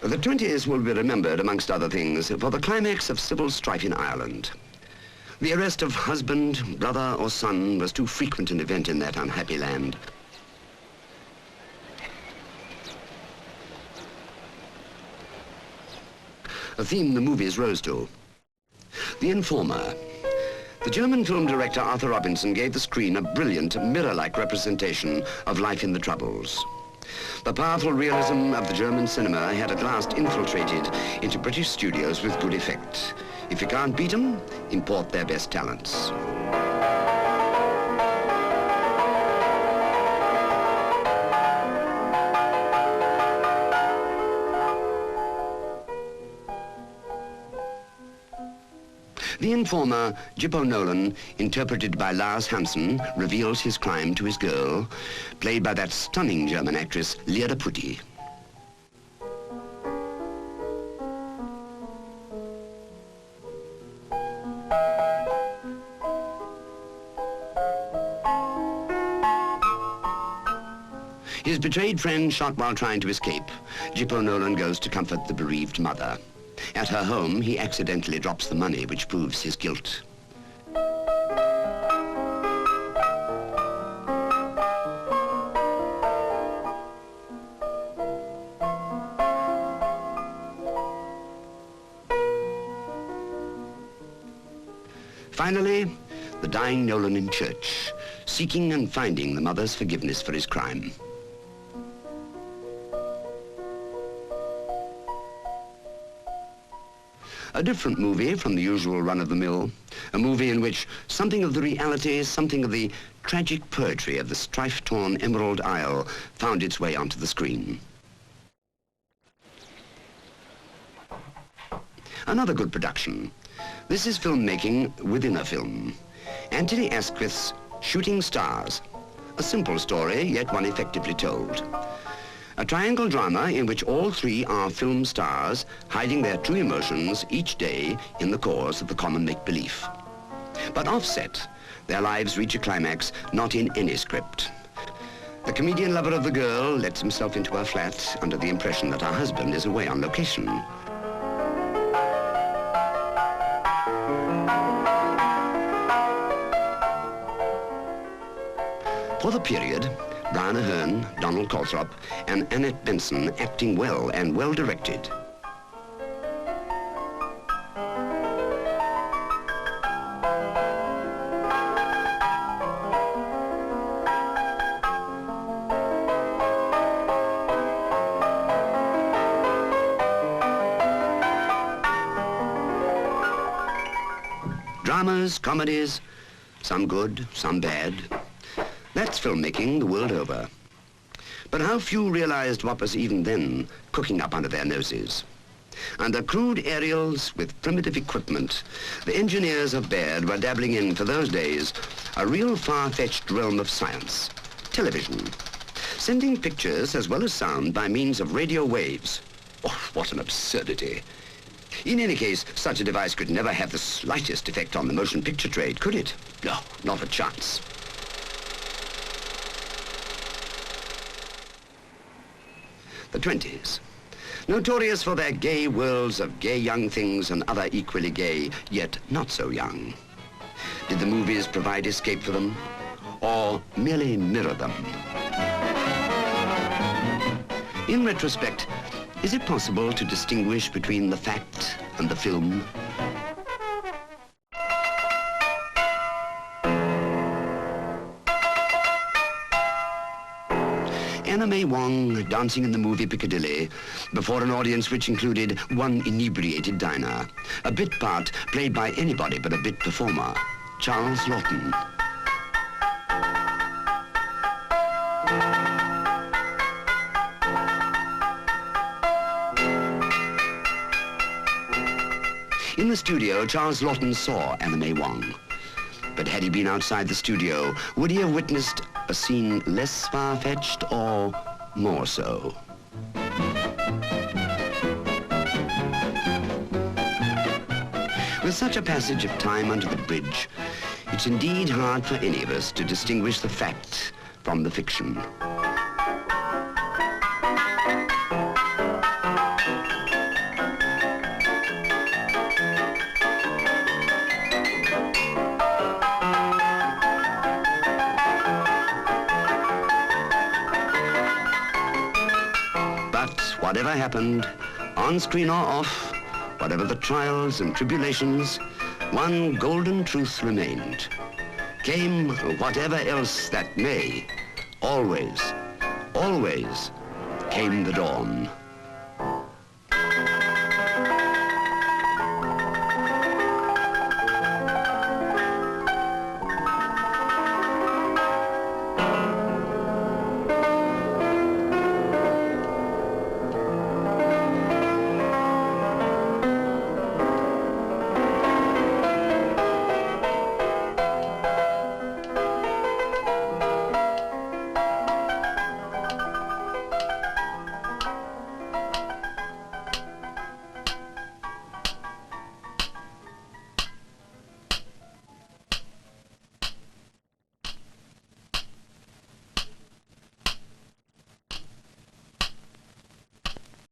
The 20s will be remembered, amongst other things, for the climax of civil strife in Ireland. The arrest of husband, brother, or son was too frequent an event in that unhappy land. A theme the movies rose to. The Informer. The German film director Arthur Robinson gave the screen a brilliant, mirror-like representation of life in the Troubles. The powerful realism of the German cinema had at last infiltrated into British studios with good effect. If you can't beat them, import their best talents. The Informer, Nolan, interpreted by Lars Hansen, reveals his crime to his girl, played by that stunning German actress, Lya da Putti. His betrayed friend shot while trying to escape, Nolan goes to comfort the bereaved mother. At her home, he accidentally drops the money, which proves his guilt. Finally, the dying Nolan in church, seeking and finding the mother's forgiveness for his crime. A different movie from the usual run-of-the-mill, a movie in which something of the reality, something of the tragic poetry of the strife-torn Emerald Isle found its way onto the screen. Another good production. This is filmmaking within a film. Anthony Asquith's Shooting Stars, a simple story, yet one effectively told. A triangle drama in which all three are film stars hiding their true emotions each day in the cause of the common make-believe. But offset, their lives reach a climax not in any script. The comedian lover of the girl lets himself into her flat under the impression that her husband is away on location. For the period, Brian Aherne, Donald Calthrop, and Annette Benson acting well and well directed. Dramas, comedies, some good, some bad. That's filmmaking the world over. But how few realized what was even then cooking up under their noses. Under crude aerials with primitive equipment, the engineers of Baird were dabbling in, for those days, a real far-fetched realm of science, television, sending pictures as well as sound by means of radio waves. Oh, what an absurdity. In any case, such a device could never have the slightest effect on the motion picture trade, could it? No, not a chance. The 20s, notorious for their gay worlds of gay young things and other equally gay, yet not so young. Did the movies provide escape for them, or merely mirror them? In retrospect, is it possible to distinguish between the fact and the film? Anna May Wong dancing in the movie Piccadilly before an audience which included one inebriated diner. A bit part played by anybody but a bit performer, Charles Laughton. In the studio, Charles Laughton saw Anna May Wong. But had he been outside the studio, would he have witnessed a scene less far-fetched or more so? With such a passage of time under the bridge, it's indeed hard for any of us to distinguish the fact from the fiction. But whatever happened, on screen or off, whatever the trials and tribulations, one golden truth remained. Came whatever else that may, always, always came the dawn.